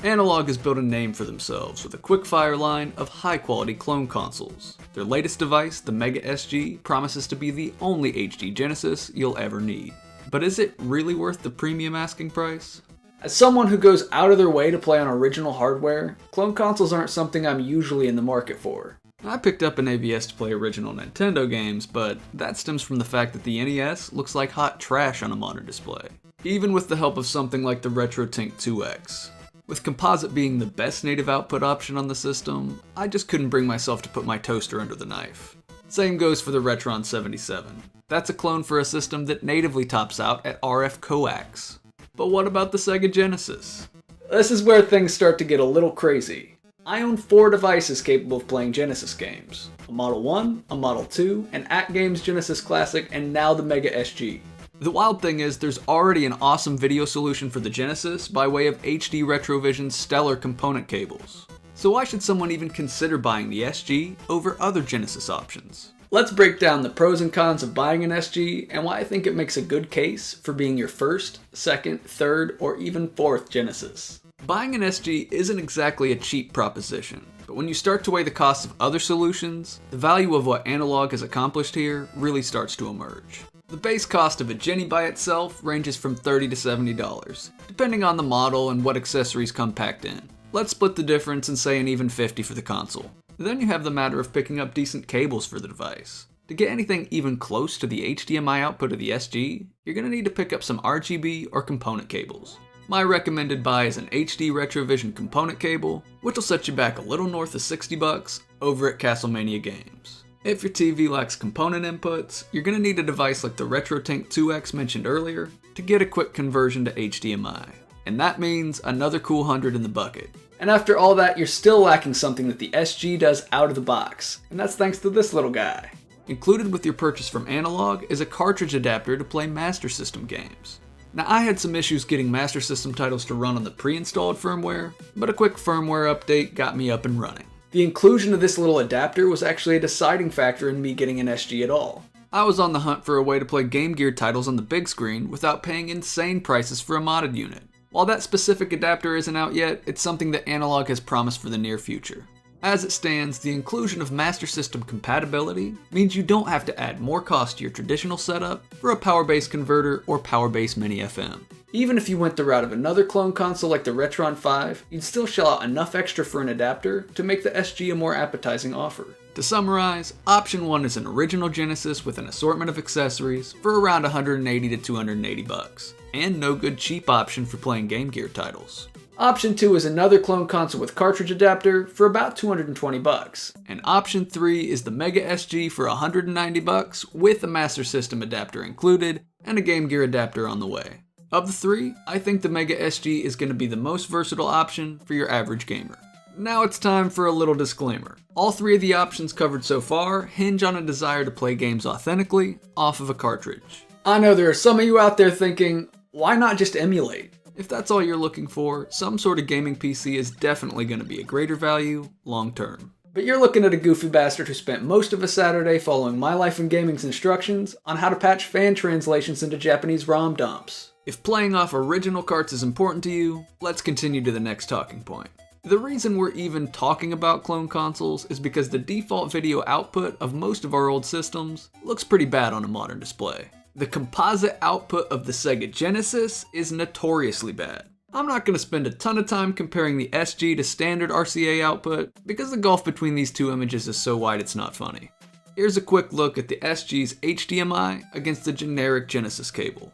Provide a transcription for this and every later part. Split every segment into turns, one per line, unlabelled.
Analogue has built a name for themselves with a quick-fire line of high-quality clone consoles. Their latest device, the Mega SG, promises to be the only HD Genesis you'll ever need. But is it really worth the premium asking price? As someone who goes out of their way to play on original hardware, clone consoles aren't something I'm usually in the market for. I picked up an AVS to play original Nintendo games, but that stems from the fact that the NES looks like hot trash on a modern display, even with the help of something like the RetroTink 2X. With composite being the best native output option on the system, I just couldn't bring myself to put my toaster under the knife. Same goes for the Retron 77. That's a clone for a system that natively tops out at RF coax. But what about the Sega Genesis? This is where things start to get a little crazy. I own 4 devices capable of playing Genesis games. A Model 1, a Model 2, an AtGames Genesis Classic, and now the Mega SG. The wild thing is there's already an awesome video solution for the Genesis by way of HD Retrovision's stellar component cables. So why should someone even consider buying the SG over other Genesis options? Let's break down the pros and cons of buying an SG and why I think it makes a good case for being your first, second, third, or even fourth Genesis. Buying an SG isn't exactly a cheap proposition, but when you start to weigh the costs of other solutions, the value of what Analogue has accomplished here really starts to emerge. The base cost of a Geni by itself ranges from $30 to $70, depending on the model and what accessories come packed in. Let's split the difference and say an even $50 for the console. Then you have the matter of picking up decent cables for the device. To get anything even close to the HDMI output of the SG, you're going to need to pick up some RGB or component cables. My recommended buy is an HD Retrovision component cable, which will set you back a little north of $60 over at Castlemania Games. If your TV lacks component inputs, you're going to need a device like the RetroTink 2X mentioned earlier to get a quick conversion to HDMI. And that means another cool 100 in the bucket. And after all that, you're still lacking something that the SG does out of the box, and that's thanks to this little guy. Included with your purchase from Analogue is a cartridge adapter to play Master System games. Now I had some issues getting Master System titles to run on the pre-installed firmware, but a quick firmware update got me up and running. The inclusion of this little adapter was actually a deciding factor in me getting an SG at all. I was on the hunt for a way to play Game Gear titles on the big screen without paying insane prices for a modded unit. While that specific adapter isn't out yet, it's something that Analogue has promised for the near future. As it stands, the inclusion of Master System compatibility means you don't have to add more cost to your traditional setup for a power-based converter or power-based mini FM. Even if you went the route of another clone console like the Retron 5, you'd still shell out enough extra for an adapter to make the SG a more appetizing offer. To summarize, option 1 is an original Genesis with an assortment of accessories for around $180 to $280, and no good cheap option for playing Game Gear titles. Option 2 is another clone console with cartridge adapter for about $220, and option 3 is the Mega SG for $190 with a Master System adapter included and a Game Gear adapter on the way. Of the 3, I think the Mega SG is going to be the most versatile option for your average gamer. Now it's time for a little disclaimer. All 3 of the options covered so far hinge on a desire to play games authentically off of a cartridge. I know there are some of you out there thinking, why not just emulate? If that's all you're looking for, some sort of gaming PC is definitely going to be a greater value long term. But you're looking at a goofy bastard who spent most of a Saturday following My Life in Gaming's instructions on how to patch fan translations into Japanese ROM dumps. If playing off original carts is important to you, let's continue to the next talking point. The reason we're even talking about clone consoles is because the default video output of most of our old systems looks pretty bad on a modern display. The composite output of the Sega Genesis is notoriously bad. I'm not going to spend a ton of time comparing the SG to standard RCA output because the gulf between these two images is so wide it's not funny. Here's a quick look at the SG's HDMI against the generic Genesis cable.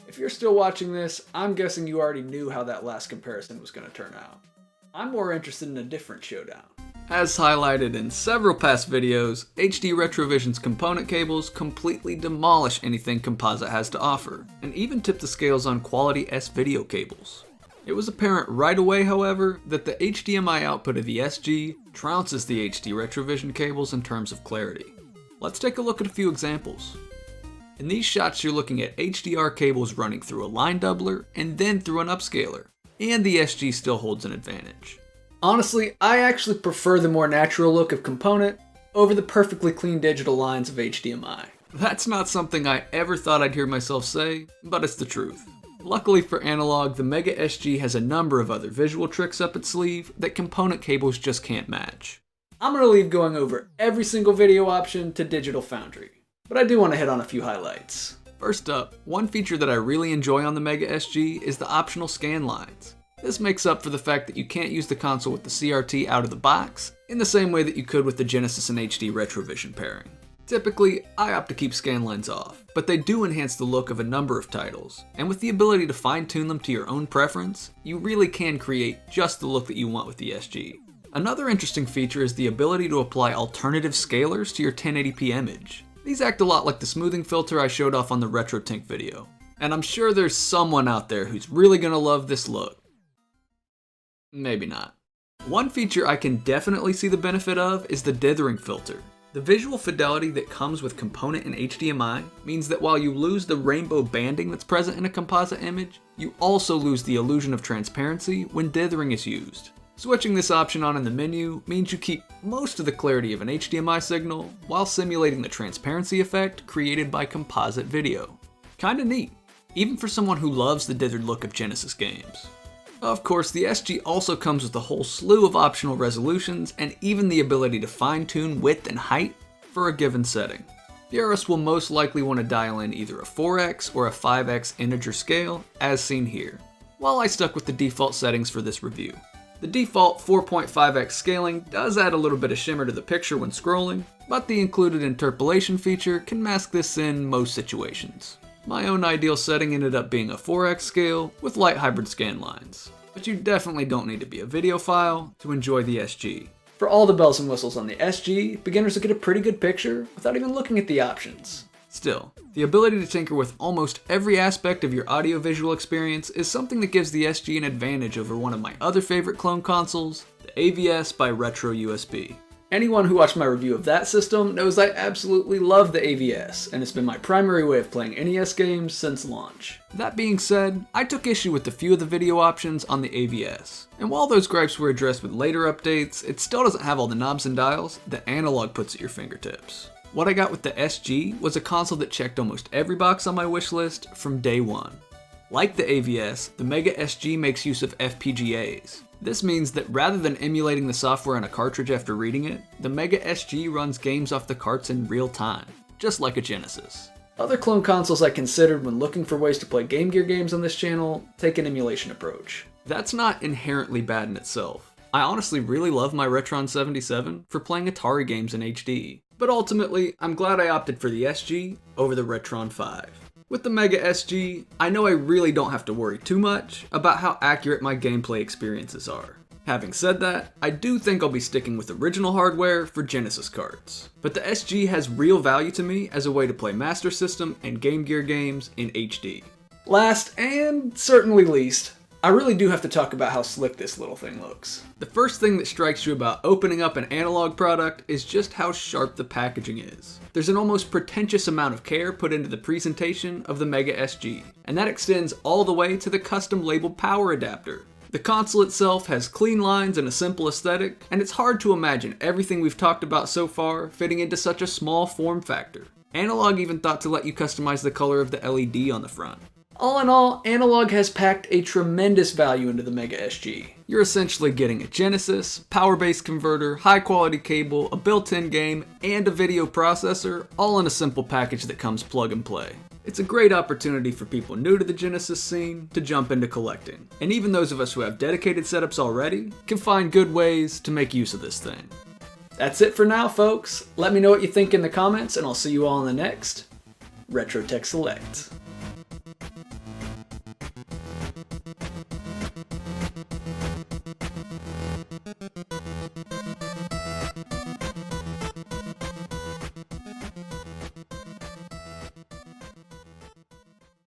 If you're still watching this, I'm guessing you already knew how that last comparison was going to turn out. I'm more interested in a different showdown. As highlighted in several past videos, HD Retrovision's component cables completely demolish anything Composite has to offer, and even tip the scales on quality S-video cables. It was apparent right away, however, that the HDMI output of the SG trounces the HD Retrovision cables in terms of clarity. Let's take a look at a few examples. In these shots you're looking at HDR cables running through a line doubler and then through an upscaler, and the SG still holds an advantage. Honestly, I actually prefer the more natural look of component over the perfectly clean digital lines of HDMI. That's not something I ever thought I'd hear myself say, but it's the truth. Luckily for Analogue, the Mega SG has a number of other visual tricks up its sleeve that component cables just can't match. I'm going to leave going over every single video option to Digital Foundry, but I do want to hit on a few highlights. First up, one feature that I really enjoy on the Mega SG is the optional scan lines. This makes up for the fact that you can't use the console with the CRT out of the box in the same way that you could with the Genesis and HD Retrovision pairing. Typically, I opt to keep scan lines off, but they do enhance the look of a number of titles, and with the ability to fine-tune them to your own preference, you really can create just the look that you want with the SG. Another interesting feature is the ability to apply alternative scalars to your 1080p image. These act a lot like the smoothing filter I showed off on the RetroTink video, and I'm sure there's someone out there who's really gonna love this look. Maybe not. One feature I can definitely see the benefit of is the dithering filter. The visual fidelity that comes with component and HDMI means that while you lose the rainbow banding that's present in a composite image, you also lose the illusion of transparency when dithering is used. Switching this option on in the menu means you keep most of the clarity of an HDMI signal while simulating the transparency effect created by composite video. Kinda neat, even for someone who loves the dithered look of Genesis games. Of course, the SG also comes with a whole slew of optional resolutions and even the ability to fine-tune width and height for a given setting. Purists will most likely want to dial in either a 4x or a 5x integer scale, as seen here, while I stuck with the default settings for this review. The default 4.5x scaling does add a little bit of shimmer to the picture when scrolling, but the included interpolation feature can mask this in most situations. My own ideal setting ended up being a 4x scale with light hybrid scan lines, but you definitely don't need to be a videophile to enjoy the SG. For all the bells and whistles on the SG, beginners will get a pretty good picture without even looking at the options. Still, the ability to tinker with almost every aspect of your audiovisual experience is something that gives the SG an advantage over one of my other favorite clone consoles, the AVS by Retro USB. Anyone who watched my review of that system knows I absolutely love the AVS, and it's been my primary way of playing NES games since launch. That being said, I took issue with a few of the video options on the AVS, and while those gripes were addressed with later updates, it still doesn't have all the knobs and dials that Analogue puts at your fingertips. What I got with the SG was a console that checked almost every box on my wish list from day one. Like the AVS, the Mega SG makes use of FPGAs. This means that rather than emulating the software on a cartridge after reading it, the Mega SG runs games off the carts in real time, just like a Genesis. Other clone consoles I considered when looking for ways to play Game Gear games on this channel take an emulation approach. That's not inherently bad in itself. I honestly really love my Retron 77 for playing Atari games in HD, but ultimately, I'm glad I opted for the SG over the Retron 5. With the Mega SG, I know I really don't have to worry too much about how accurate my gameplay experiences are. Having said that, I do think I'll be sticking with original hardware for Genesis carts. But the SG has real value to me as a way to play Master System and Game Gear games in HD. Last, and certainly least, I really do have to talk about how slick this little thing looks. The first thing that strikes you about opening up an Analogue product is just how sharp the packaging is. There's an almost pretentious amount of care put into the presentation of the Mega SG, and that extends all the way to the custom labeled power adapter. The console itself has clean lines and a simple aesthetic, and it's hard to imagine everything we've talked about so far fitting into such a small form factor. Analogue even thought to let you customize the color of the LED on the front. All in all, Analogue has packed a tremendous value into the Mega SG. You're essentially getting a Genesis, power-based converter, high-quality cable, a built-in game, and a video processor, all in a simple package that comes plug and play. It's a great opportunity for people new to the Genesis scene to jump into collecting, and even those of us who have dedicated setups already can find good ways to make use of this thing. That's it for now, folks. Let me know what you think in the comments, and I'll see you all in the next Retro Tech Select.